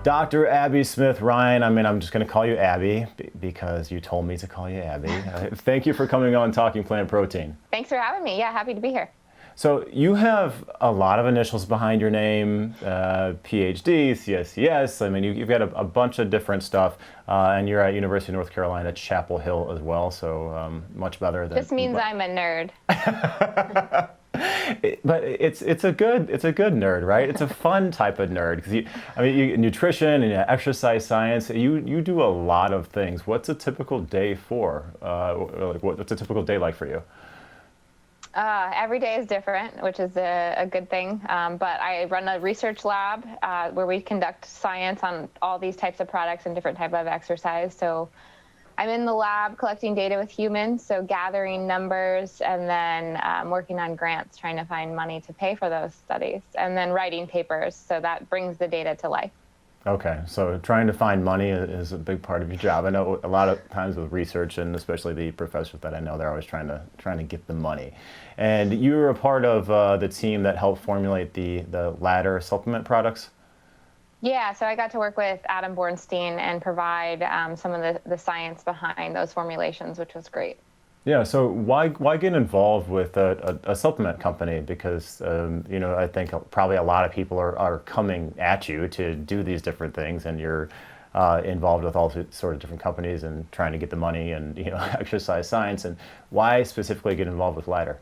Dr. Abbie Smith-Ryan, I mean, I'm just going to call you Abbie because you told me to call you Abbie. Thank you for coming on Talking Plant Protein. Thanks for having me. Yeah, happy to be here. So you have a lot of initials behind your name, PhD, CSCS. I mean, you've got a bunch of different stuff, and you're at University of North Carolina, Chapel Hill as well, so much better than... This means I'm a nerd. But it's a good nerd, right? It's a fun type of nerd because nutrition and exercise science. You do a lot of things. What's a typical day for? What's a typical day like for you? Every day is different, which is a good thing. But I run a research lab where we conduct science on all these types of products and different type of exercise. So I'm in the lab collecting data with humans, so gathering numbers, and then working on grants, trying to find money to pay for those studies, and then writing papers. So that brings the data to life. Okay, so trying to find money is a big part of your job. I know a lot of times with research, and especially the professors that I know, they're always trying to get the money. And you were a part of the team that helped formulate the Ladder supplement products. Yeah, so I got to work with Adam Bornstein and provide some of the science behind those formulations, which was great. Yeah, so why get involved with a supplement company? Because I think probably a lot of people are coming at you to do these different things, and you're involved with all sorts of different companies and trying to get the money and exercise science. And why specifically get involved with Ladder?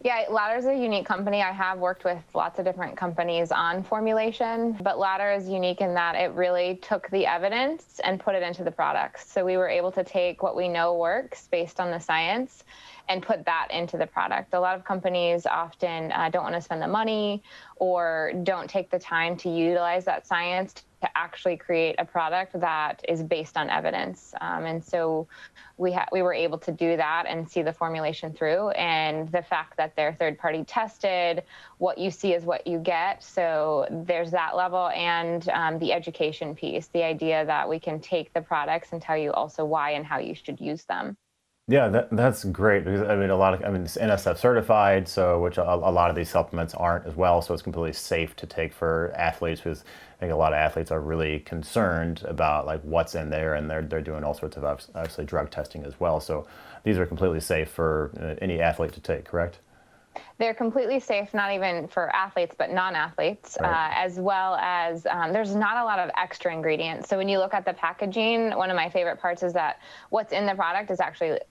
Yeah, Ladder is a unique company. I have worked with lots of different companies on formulation, but Ladder is unique in that it really took the evidence and put it into the products. So we were able to take what we know works based on the science and put that into the product. A lot of companies often don't want to spend the money or don't take the time to utilize that science to actually create a product that is based on evidence. And so we were able to do that and see the formulation through, and the fact that they're third-party tested, what you see is what you get. So there's that level, and the education piece, the idea that we can take the products and tell you also why and how you should use them. Yeah, that's great because it's NSF certified, so which a lot of these supplements aren't as well. So it's completely safe to take for athletes because I think a lot of athletes are really concerned about like what's in there, and they're doing all sorts of obviously drug testing as well. So these are completely safe for any athlete to take, correct? They're completely safe, not even for athletes, but non-athletes, right. As well as there's not a lot of extra ingredients. So when you look at the packaging, one of my favorite parts is that what's in the product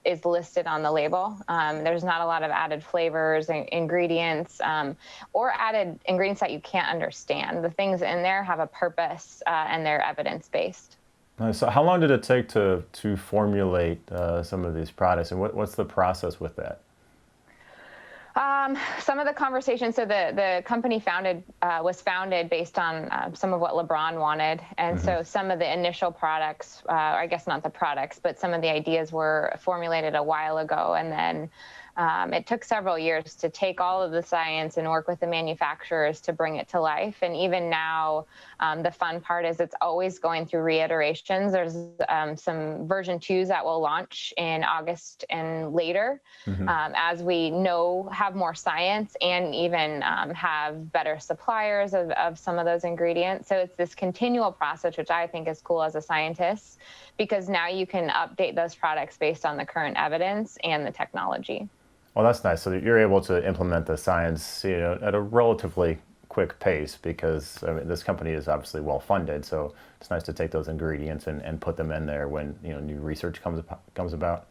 is listed on the label. There's not a lot of added flavors and ingredients or added ingredients that you can't understand. The things in there have a purpose and they're evidence-based. So how long did it take to formulate some of these products, and what's the process with that? Some of the conversations, so the company was founded based on some of what LeBron wanted. And so some of the initial products, I guess not the products, but some of the ideas were formulated a while ago. And then it took several years to take all of the science and work with the manufacturers to bring it to life. And even now, the fun part is it's always going through reiterations. There's some version 2s that will launch in August and later as we have more science and even have better suppliers of some of those ingredients. So it's this continual process, which I think is cool as a scientist, because now you can update those products based on the current evidence and the technology. Well, that's nice. So that you're able to implement the science, at a relatively quick pace because this company is obviously well funded. So it's nice to take those ingredients and put them in there when new research comes about.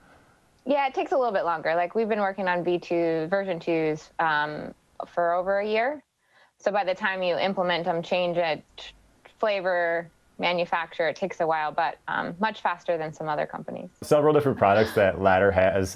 Yeah, it takes a little bit longer. Like we've been working on version 2s for over a year. So by the time you implement them, change it, flavor, manufacture, it takes a while, but much faster than some other companies. Several different products that Ladder has,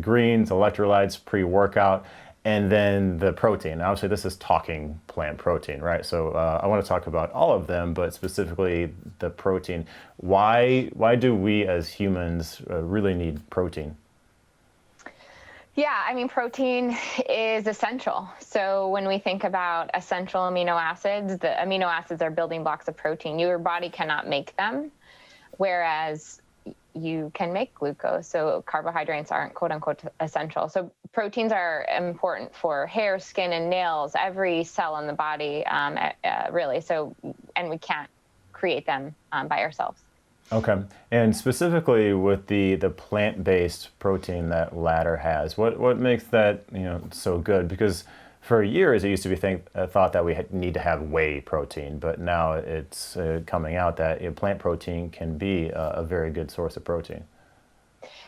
greens, electrolytes, pre-workout, and then the protein. Obviously, this is talking plant protein, right? So I want to talk about all of them, but specifically the protein. Why do we as humans really need protein? Yeah, protein is essential. So when we think about essential amino acids, the amino acids are building blocks of protein. Your body cannot make them, whereas you can make glucose. So carbohydrates aren't quote unquote essential. So proteins are important for hair, skin, and nails, every cell in the body, really. So, and we can't create them by ourselves. Okay. And specifically with the plant-based protein that Ladder has, what makes that, so good? Because for years it used to be thought that we need to have whey protein, but now it's coming out that plant protein can be a very good source of protein.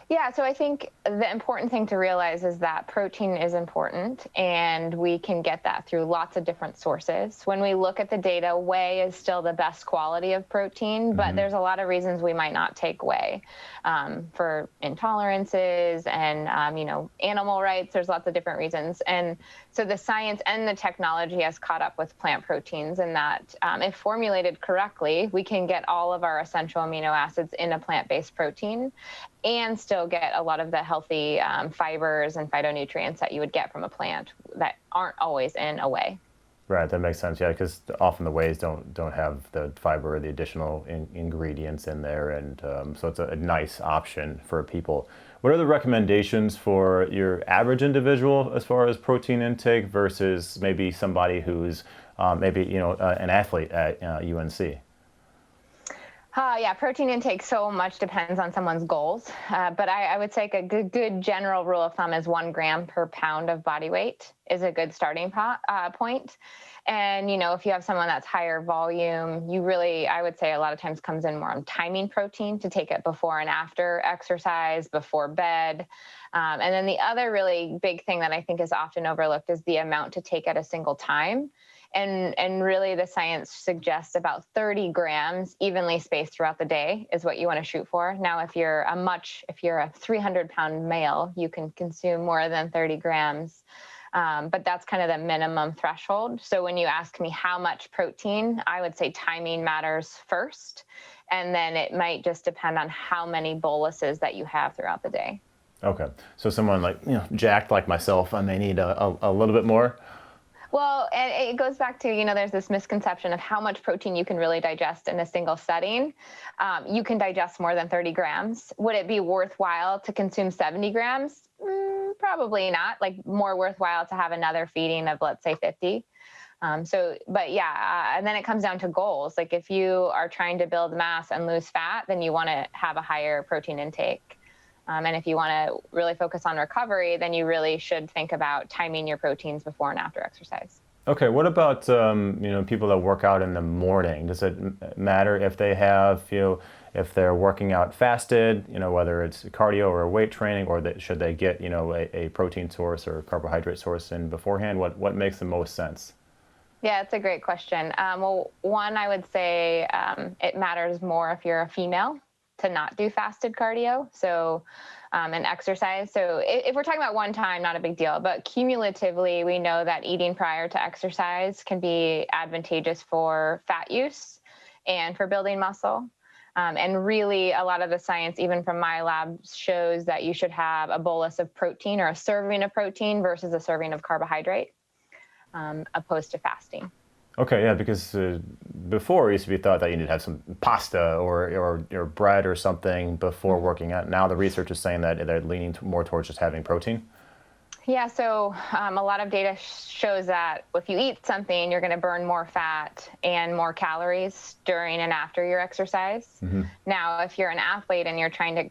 Yeah, so I think the important thing to realize is that protein is important, and we can get that through lots of different sources. When we look at the data, whey is still the best quality of protein, but there's a lot of reasons we might not take whey for intolerances and, animal rights. There's lots of different reasons. And so the science and the technology has caught up with plant proteins in that if formulated correctly, we can get all of our essential amino acids in a plant-based protein and still get a lot of the healthy fibers and phytonutrients that you would get from a plant that aren't always in a whey. Right, that makes sense. Yeah, because often the wheys don't have the fiber or the additional ingredients in there, and so it's a nice option for people. What are the recommendations for your average individual as far as protein intake versus maybe somebody who's an athlete at UNC? Yeah, protein intake so much depends on someone's goals, but I would say a good general rule of thumb is 1 gram per pound of body weight is a good starting point. And, if you have someone that's higher volume, I would say a lot of times comes in more on timing protein to take it before and after exercise, before bed. And then the other really big thing that I think is often overlooked is the amount to take at a single time. And really the science suggests about 30 grams evenly spaced throughout the day is what you want to shoot for. Now, if you're a 300-pound male, you can consume more than 30 grams. But that's kind of the minimum threshold. So when you ask me how much protein, I would say timing matters first. And then it might just depend on how many boluses that you have throughout the day. Okay. So someone jacked like myself, I may need a little bit more. Well, and it goes back to, there's this misconception of how much protein you can really digest in a single setting. You can digest more than 30 grams. Would it be worthwhile to consume 70 grams? Probably not. More worthwhile to have another feeding of, let's say, 50. And then it comes down to goals. If you are trying to build mass and lose fat, then you want to have a higher protein intake. And if you want to really focus on recovery, then you really should think about timing your proteins before and after exercise. Okay, what about people that work out in the morning? Does it matter if they have if they're working out fasted, whether it's cardio or weight training, or should they get a protein source or carbohydrate source in beforehand? What makes the most sense? Yeah, it's a great question. Well, one, I would say it matters more if you're a female to not do fasted cardio, and exercise. So if we're talking about one time, not a big deal, but cumulatively, we know that eating prior to exercise can be advantageous for fat use and for building muscle. And really, a lot of the science, even from my lab, shows that you should have a bolus of protein or a serving of protein versus a serving of carbohydrate, opposed to fasting. Okay, yeah, because before it used to be thought that you need to have some pasta or bread or something before working out. Now the research is saying that they're leaning more towards just having protein. Yeah, so a lot of data shows that if you eat something, you're going to burn more fat and more calories during and after your exercise. Now, if you're an athlete and you're trying to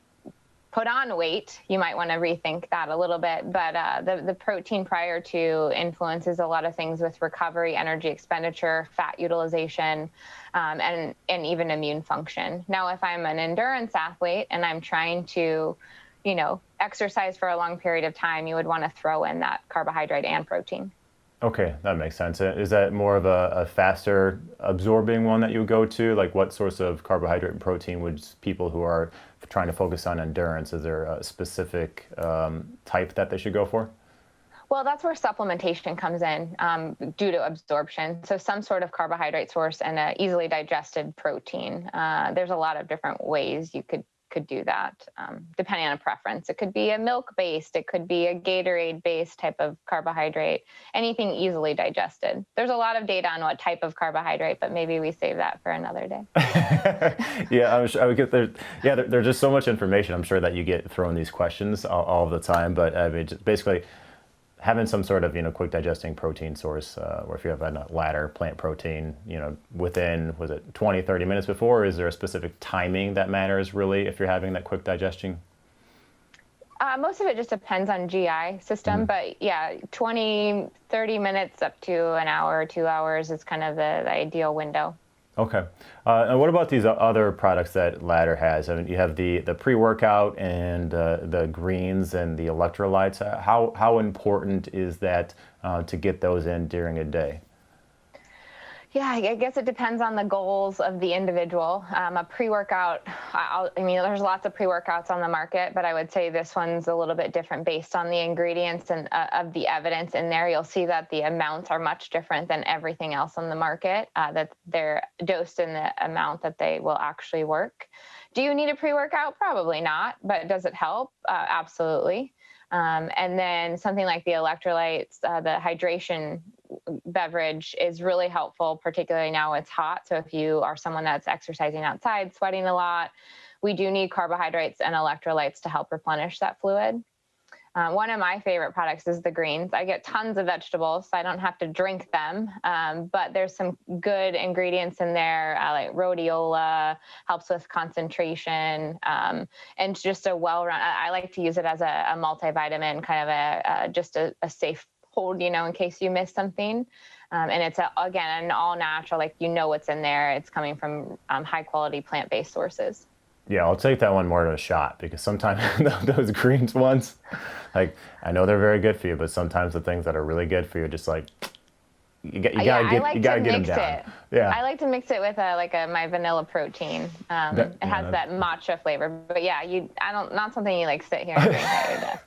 put on weight, you might want to rethink that a little bit. But the protein prior to influences a lot of things with recovery, energy expenditure, fat utilization, and even immune function. Now, if I'm an endurance athlete and I'm trying to, exercise for a long period of time, you would want to throw in that carbohydrate and protein. Okay, that makes sense. Is that more of a faster absorbing one that you would go to? What sorts of carbohydrate and protein would people who are trying to focus on endurance, is there a specific type that they should go for? Well, that's where supplementation comes in due to absorption. So some sort of carbohydrate source and an easily digested protein. There's a lot of different ways you could do that, depending on a preference. It could be a milk-based, it could be a Gatorade-based type of carbohydrate, anything easily digested. There's a lot of data on what type of carbohydrate, but maybe we save that for another day. Yeah, I'm sure, I would get there. Yeah, there's just so much information. I'm sure that you get thrown these questions all the time, but I mean, basically, having some sort of, quick digesting protein source, or if you have a ladder plant protein, within, was it 20, 30 minutes before, or is there a specific timing that matters really if you're having that quick digestion? Most of it just depends on GI system, but yeah, 20, 30 minutes up to an hour or 2 hours is kind of the ideal window. Okay. And what about these other products that Ladder has? I mean, you have the pre-workout and the greens and the electrolytes. How important is that to get those in during a day? Yeah, I guess it depends on the goals of the individual. A pre-workout, there's lots of pre-workouts on the market, but I would say this one's a little bit different based on the ingredients and of the evidence in there. You'll see that the amounts are much different than everything else on the market, that they're dosed in the amount that they will actually work. Do you need a pre-workout? Probably not, but does it help? Absolutely. And then something like the electrolytes, the hydration beverage is really helpful, particularly now it's hot. So if you are someone that's exercising outside, sweating a lot, we do need carbohydrates and electrolytes to help replenish that fluid. One of my favorite products is the greens. I get tons of vegetables, so I don't have to drink them. But there's some good ingredients in there, like rhodiola, helps with concentration, and just a well-run. I like to use it as a multivitamin, kind of just a safe hold, in case you miss something. And it's, again, an all natural, like what's in there. It's coming from high-quality plant-based sources. Yeah, I'll take that one more to a shot, because sometimes those greens ones, like, I know they're very good for you, but sometimes the things that are really good for you, just like, you gotta get them down. Yeah, I like to mix it with my vanilla protein. It has that matcha flavor, but yeah, not something you like sit here and drink at your desk.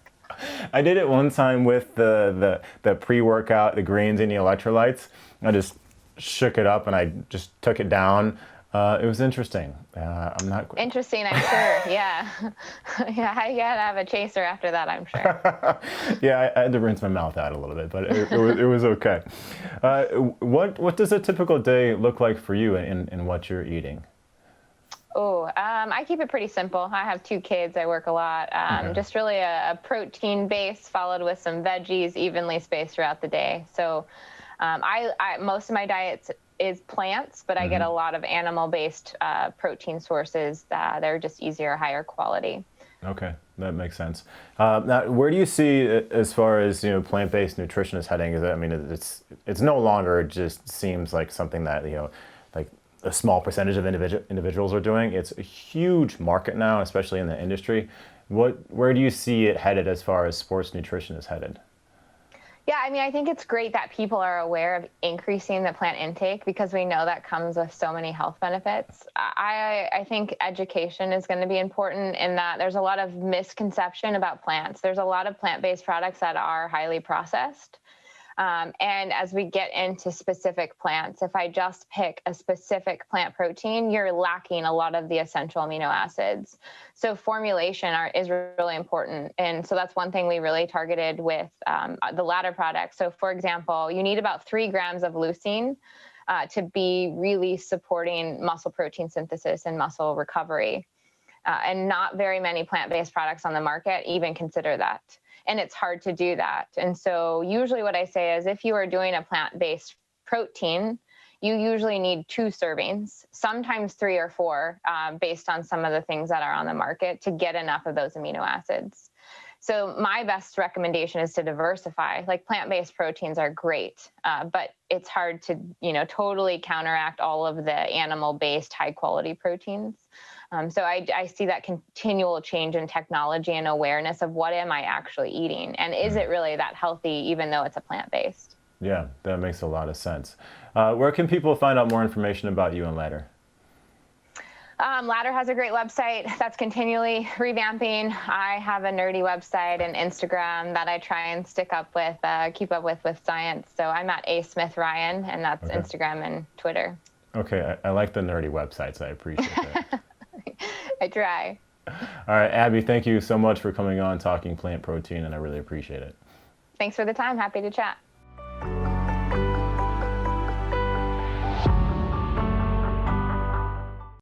I did it one time with the pre-workout, the greens and the electrolytes. I just shook it up and I just took it down. It was interesting. I'm not interesting, I'm sure. Yeah, yeah. I gotta have a chaser after that, I'm sure. Yeah, I had to rinse my mouth out a little bit, but it was okay. What does a typical day look like for you in what you're eating? Oh, I keep it pretty simple. I have 2 kids. I work a lot. Just really a protein base followed with some veggies, evenly spaced throughout the day. So, most of my diets is plants, but I get a lot of animal-based protein sources. They're just easier, higher quality. Okay, that makes sense. Now, where do you see, as far as plant-based nutrition is heading? I mean, it's no longer, it just seems like something that like a small percentage of individuals are doing. It's a huge market now, especially in the industry. Where do you see it headed as far as sports nutrition is headed? Yeah, I think it's great that people are aware of increasing the plant intake, because we know that comes with so many health benefits. I think education is going to be important in that there's a lot of misconception about plants. There's a lot of plant-based products that are highly processed. And as we get into specific plants, if I just pick a specific plant protein, you're lacking a lot of the essential amino acids. So formulation is really important. And so that's one thing we really targeted with the Ladder product. So for example, you need about 3 grams of leucine to be really supporting muscle protein synthesis and muscle recovery. And not very many plant-based products on the market even consider that. And it's hard to do that. And so usually what I say is, if you are doing a plant-based protein, you usually need 2 servings, sometimes 3 or 4, based on some of the things that are on the market, to get enough of those amino acids. So my best recommendation is to diversify. Like, plant-based proteins are great, but it's hard to, totally counteract all of the animal-based high-quality proteins. So I see that continual change in technology and awareness of what am I actually eating, and is it really that healthy, even though it's a plant-based? Yeah, that makes a lot of sense. Where can people find out more information about you and Ladder? Ladder has a great website that's continually revamping. I have a nerdy website and Instagram that I try and keep up with science. So I'm at Abbie Smith-Ryan, and that's okay. Instagram and Twitter. Okay, I like the nerdy websites. I appreciate that. I try. All right, Abbie, thank you so much for coming on, talking plant protein, and I really appreciate it. Thanks for the time. Happy to chat.